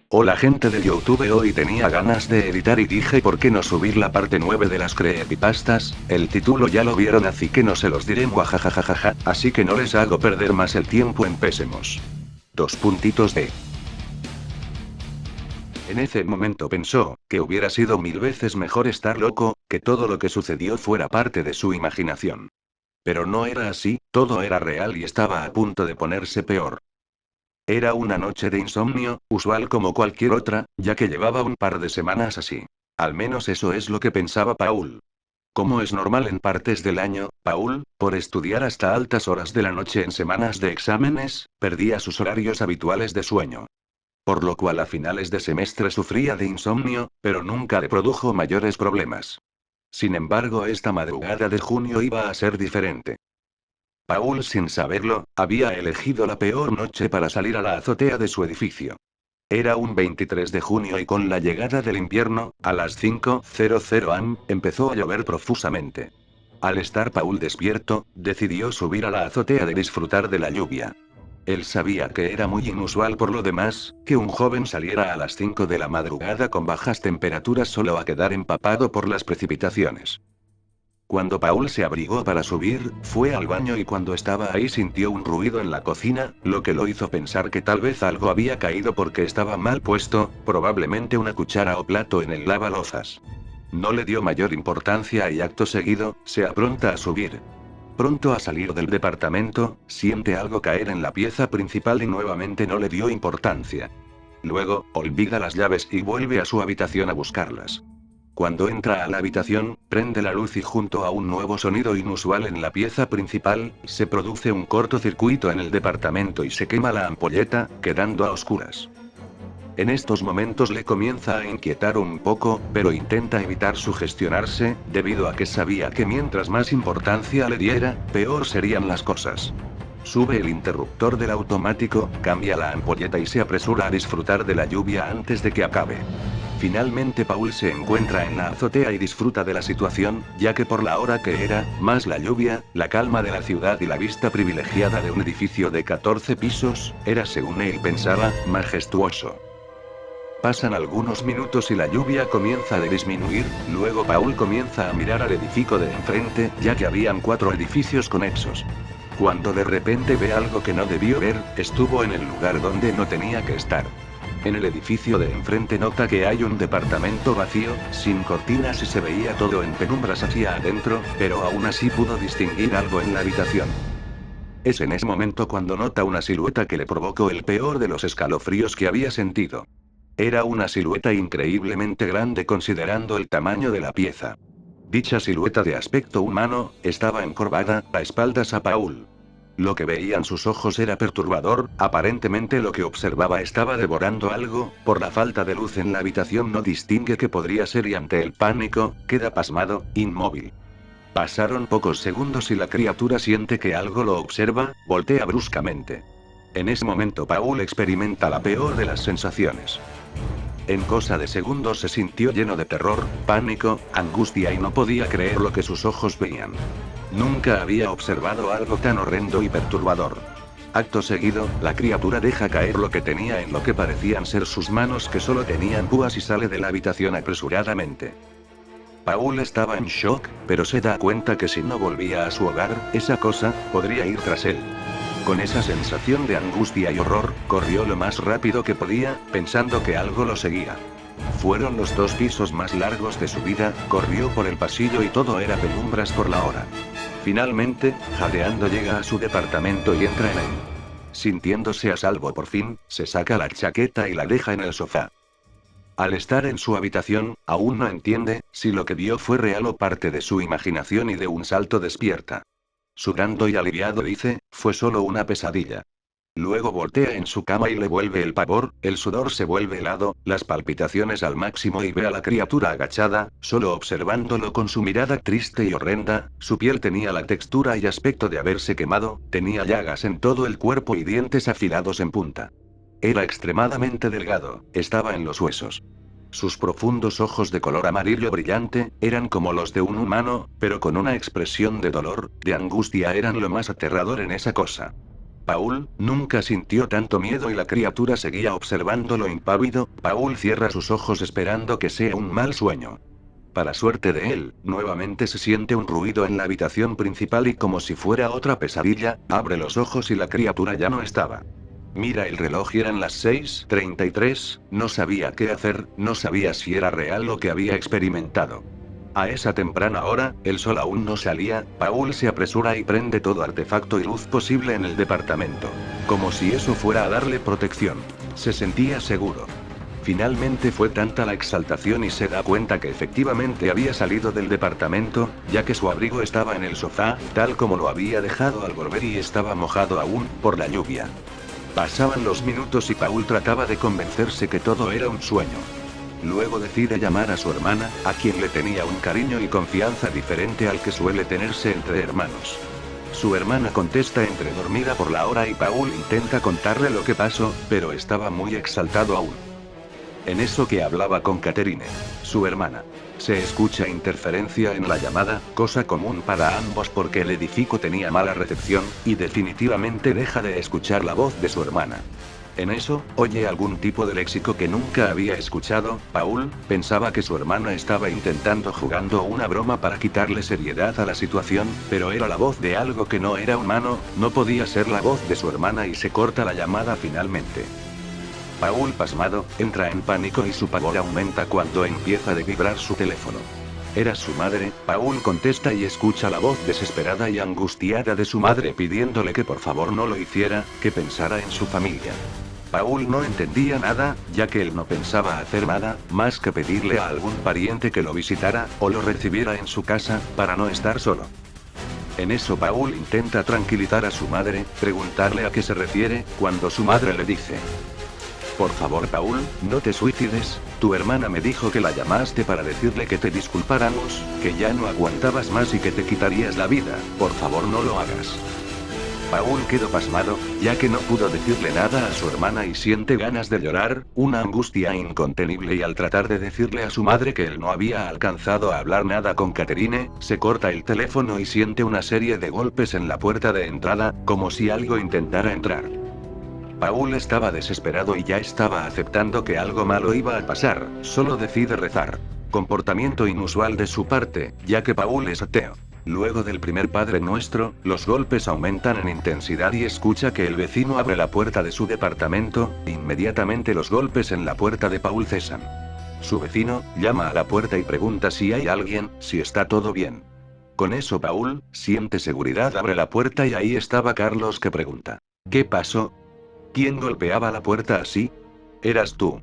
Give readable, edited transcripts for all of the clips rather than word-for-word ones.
Hola gente de YouTube, hoy tenía ganas de editar y dije por qué no subir la parte 9 de las creepypastas. El título ya lo vieron, así que no se los diré, muajajajaja, así que no les hago perder más el tiempo, empecemos. Dos puntitos de... En ese momento pensó, que hubiera sido 1000 veces mejor estar loco, que todo lo que sucedió fuera parte de su imaginación. Pero no era así, todo era real y estaba a punto de ponerse peor. Era una noche de insomnio, usual como cualquier otra, ya que llevaba un par de semanas así. Al menos eso es lo que pensaba Paul. Como es normal en partes del año, Paul, por estudiar hasta altas horas de la noche en semanas de exámenes, perdía sus horarios habituales de sueño. Por lo cual a finales de semestre sufría de insomnio, pero nunca le produjo mayores problemas. Sin embargo, esta madrugada de junio iba a ser diferente. Paul, sin saberlo, había elegido la peor noche para salir a la azotea de su edificio. Era un 23 de junio y con la llegada del invierno, a las 5:00 am, empezó a llover profusamente. Al estar Paul despierto, decidió subir a la azotea de disfrutar de la lluvia. Él sabía que era muy inusual por lo demás, que un joven saliera a las 5 de la madrugada con bajas temperaturas solo a quedar empapado por las precipitaciones. Cuando Paul se abrigó para subir, fue al baño y cuando estaba ahí sintió un ruido en la cocina, lo que lo hizo pensar que tal vez algo había caído porque estaba mal puesto, probablemente una cuchara o plato en el lavalozas. No le dio mayor importancia y acto seguido, se apronta a subir. Pronto a salir del departamento, siente algo caer en la pieza principal y nuevamente no le dio importancia. Luego, olvida las llaves y vuelve a su habitación a buscarlas. Cuando entra a la habitación, prende la luz y junto a un nuevo sonido inusual en la pieza principal, se produce un cortocircuito en el departamento y se quema la ampolleta, quedando a oscuras. En estos momentos le comienza a inquietar un poco, pero intenta evitar sugestionarse, debido a que sabía que mientras más importancia le diera, peor serían las cosas. Sube el interruptor del automático, cambia la ampolleta y se apresura a disfrutar de la lluvia antes de que acabe. Finalmente Paul se encuentra en la azotea y disfruta de la situación, ya que por la hora que era, más la lluvia, la calma de la ciudad y la vista privilegiada de un edificio de 14 pisos, era, según él pensaba, majestuoso. Pasan algunos minutos y la lluvia comienza a disminuir, luego Paul comienza a mirar al edificio de enfrente, ya que habían 4 edificios conexos. Cuando de repente ve algo que no debió ver, estuvo en el lugar donde no tenía que estar. En el edificio de enfrente nota que hay un departamento vacío, sin cortinas y se veía todo en penumbras hacia adentro, pero aún así pudo distinguir algo en la habitación. Es en ese momento cuando nota una silueta que le provocó el peor de los escalofríos que había sentido. Era una silueta increíblemente grande considerando el tamaño de la pieza. Dicha silueta de aspecto humano, estaba encorvada, a espaldas a Paul. Lo que veían sus ojos era perturbador, aparentemente lo que observaba estaba devorando algo, por la falta de luz en la habitación no distingue qué podría ser y ante el pánico, queda pasmado, inmóvil. Pasaron pocos segundos y la criatura siente que algo lo observa, voltea bruscamente. En ese momento Paul experimenta la peor de las sensaciones. En cosa de segundos se sintió lleno de terror, pánico, angustia y no podía creer lo que sus ojos veían. Nunca había observado algo tan horrendo y perturbador. Acto seguido, la criatura deja caer lo que tenía en lo que parecían ser sus manos que solo tenían púas y sale de la habitación apresuradamente. Paul estaba en shock, pero se da cuenta que si no volvía a su hogar, esa cosa, podría ir tras él. Con esa sensación de angustia y horror, corrió lo más rápido que podía, pensando que algo lo seguía. Fueron los 2 pisos más largos de su vida, corrió por el pasillo y todo era penumbras por la hora. Finalmente, jadeando llega a su departamento y entra en él. Sintiéndose a salvo por fin, se saca la chaqueta y la deja en el sofá. Al estar en su habitación, aún no entiende si lo que vio fue real o parte de su imaginación y de un salto despierta. Sudando y aliviado dice, fue solo una pesadilla. Luego voltea en su cama y le vuelve el pavor, el sudor se vuelve helado, las palpitaciones al máximo y ve a la criatura agachada, solo observándolo con su mirada triste y horrenda, su piel tenía la textura y aspecto de haberse quemado, tenía llagas en todo el cuerpo y dientes afilados en punta. Era extremadamente delgado, estaba en los huesos. Sus profundos ojos de color amarillo brillante, eran como los de un humano, pero con una expresión de dolor, de angustia eran lo más aterrador en esa cosa. Paul nunca sintió tanto miedo y la criatura seguía observándolo impávido. Paul cierra sus ojos esperando que sea un mal sueño. Para suerte de él, nuevamente se siente un ruido en la habitación principal y como si fuera otra pesadilla, abre los ojos y la criatura ya no estaba. Mira el reloj y eran las 6:33, no sabía qué hacer, no sabía si era real lo que había experimentado. A esa temprana hora, el sol aún no salía. Paul se apresura y prende todo artefacto y luz posible en el departamento. Como si eso fuera a darle protección. Se sentía seguro. Finalmente fue tanta la exaltación y se da cuenta que efectivamente había salido del departamento, ya que su abrigo estaba en el sofá, tal como lo había dejado al volver y estaba mojado aún, por la lluvia. Pasaban los minutos y Paul trataba de convencerse que todo era un sueño. Luego decide llamar a su hermana, a quien le tenía un cariño y confianza diferente al que suele tenerse entre hermanos. Su hermana contesta entre dormida por la hora y Paul intenta contarle lo que pasó, pero estaba muy exaltado aún. En eso que hablaba con Catherine, su hermana. Se escucha interferencia en la llamada, cosa común para ambos porque el edificio tenía mala recepción, y definitivamente deja de escuchar la voz de su hermana. En eso, oye algún tipo de léxico que nunca había escuchado. Paul pensaba que su hermana estaba jugando una broma para quitarle seriedad a la situación, pero era la voz de algo que no era humano, no podía ser la voz de su hermana y se corta la llamada finalmente. Paul, pasmado, entra en pánico y su pavor aumenta cuando empieza a vibrar su teléfono. Era su madre. Paul contesta y escucha la voz desesperada y angustiada de su madre pidiéndole que por favor no lo hiciera, que pensara en su familia. Paul no entendía nada, ya que él no pensaba hacer nada, más que pedirle a algún pariente que lo visitara, o lo recibiera en su casa, para no estar solo. En eso Paul intenta tranquilizar a su madre, preguntarle a qué se refiere, cuando su madre le dice: por favor Paul, no te suicides, tu hermana me dijo que la llamaste para decirle que te disculpáramos, que ya no aguantabas más y que te quitarías la vida, por favor no lo hagas. Paul quedó pasmado, ya que no pudo decirle nada a su hermana y siente ganas de llorar, una angustia incontenible y al tratar de decirle a su madre que él no había alcanzado a hablar nada con Catherine, se corta el teléfono y siente una serie de golpes en la puerta de entrada, como si algo intentara entrar. Paul estaba desesperado y ya estaba aceptando que algo malo iba a pasar, solo decide rezar. Comportamiento inusual de su parte, ya que Paul es ateo. Luego del primer Padre Nuestro, los golpes aumentan en intensidad y escucha que el vecino abre la puerta de su departamento, inmediatamente los golpes en la puerta de Paul cesan. Su vecino llama a la puerta y pregunta si hay alguien, si está todo bien. Con eso Paul siente seguridad, abre la puerta y ahí estaba Carlos que pregunta: ¿qué pasó? ¿Quién golpeaba la puerta así? Eras tú.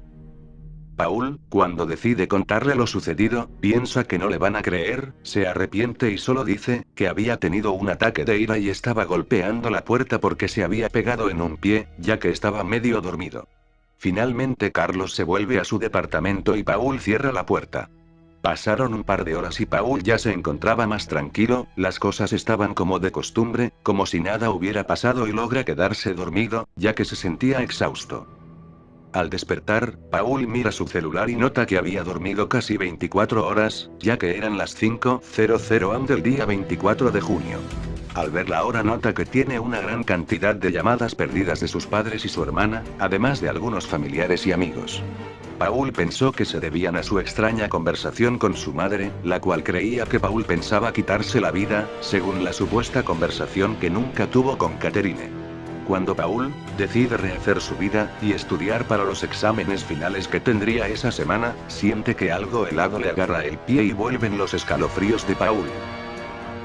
Paul, cuando decide contarle lo sucedido, piensa que no le van a creer, se arrepiente y solo dice que había tenido un ataque de ira y estaba golpeando la puerta porque se había pegado en un pie, ya que estaba medio dormido. Finalmente Carlos se vuelve a su departamento y Paul cierra la puerta. Pasaron un par de horas y Paul ya se encontraba más tranquilo, las cosas estaban como de costumbre, como si nada hubiera pasado y logra quedarse dormido, ya que se sentía exhausto. Al despertar, Paul mira su celular y nota que había dormido casi 24 horas, ya que eran las 5:00 am del día 24 de junio. Al ver la hora nota que tiene una gran cantidad de llamadas perdidas de sus padres y su hermana, además de algunos familiares y amigos. Paul pensó que se debían a su extraña conversación con su madre, la cual creía que Paul pensaba quitarse la vida, según la supuesta conversación que nunca tuvo con Catherine. Cuando Paul decide rehacer su vida y estudiar para los exámenes finales que tendría esa semana, siente que algo helado le agarra el pie y vuelven los escalofríos de Paul.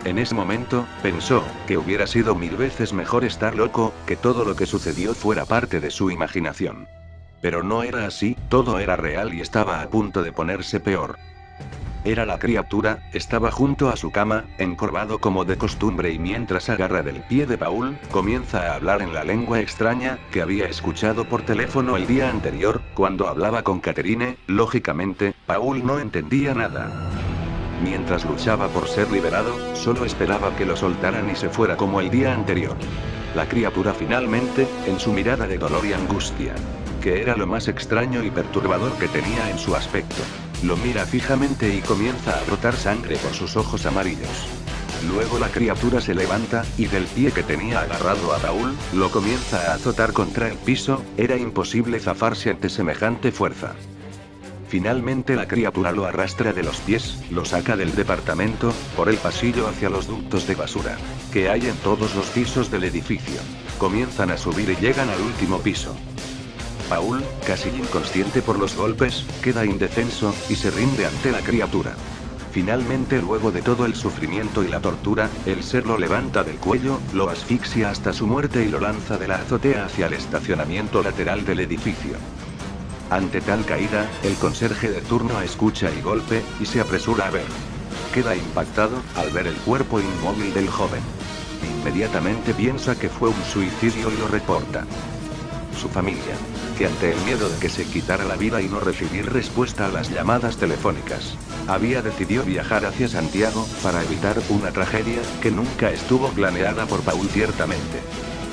En ese momento, pensó que hubiera sido 1000 veces mejor estar loco, que todo lo que sucedió fuera parte de su imaginación. Pero no era así, todo era real y estaba a punto de ponerse peor. Era la criatura, estaba junto a su cama, encorvado como de costumbre y mientras agarra del pie de Paul, comienza a hablar en la lengua extraña, que había escuchado por teléfono el día anterior, cuando hablaba con Catherine. Lógicamente, Paul no entendía nada. Mientras luchaba por ser liberado, solo esperaba que lo soltaran y se fuera como el día anterior. La criatura finalmente, en su mirada de dolor y angustia, que era lo más extraño y perturbador que tenía en su aspecto, lo mira fijamente y comienza a brotar sangre por sus ojos amarillos. Luego la criatura se levanta, y del pie que tenía agarrado a Paul, lo comienza a azotar contra el piso. Era imposible zafarse ante semejante fuerza. Finalmente la criatura lo arrastra de los pies, lo saca del departamento, por el pasillo hacia los ductos de basura que hay en todos los pisos del edificio. Comienzan a subir y llegan al último piso. Paul, casi inconsciente por los golpes, queda indefenso, y se rinde ante la criatura. Finalmente, luego de todo el sufrimiento y la tortura, el ser lo levanta del cuello, lo asfixia hasta su muerte y lo lanza de la azotea hacia el estacionamiento lateral del edificio. Ante tal caída, el conserje de turno escucha el golpe, y se apresura a ver. Queda impactado, al ver el cuerpo inmóvil del joven. Inmediatamente piensa que fue un suicidio y lo reporta. Su familia, que ante el miedo de que se quitara la vida y no recibir respuesta a las llamadas telefónicas, había decidido viajar hacia Santiago, para evitar una tragedia, que nunca estuvo planeada por Paul ciertamente.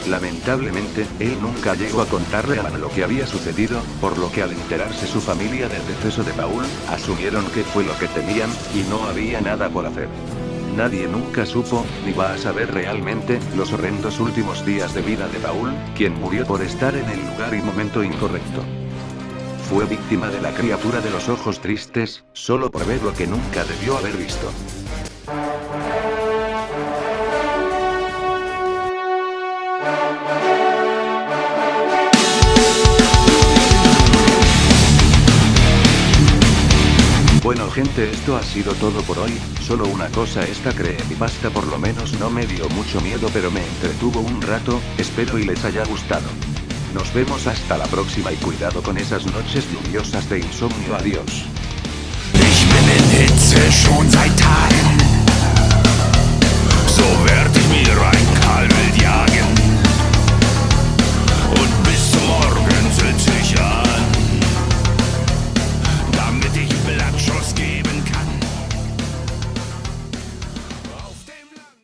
Lamentablemente, él nunca llegó a contarle a Ana lo que había sucedido, por lo que al enterarse su familia del deceso de Paul, asumieron que fue lo que temían, y no había nada por hacer. Nadie nunca supo, ni va a saber realmente, los horrendos últimos días de vida de Paul, quien murió por estar en el lugar y momento incorrecto. Fue víctima de la criatura de los ojos tristes, solo por ver lo que nunca debió haber visto. Bueno gente, esto ha sido todo por hoy. Solo una cosa, esta creepypasta por lo menos no me dio mucho miedo, pero me entretuvo un rato. Espero y les haya gustado. Nos vemos hasta la próxima y cuidado con esas noches lluviosas de insomnio. Adiós. Ich bin in Hitze schon seit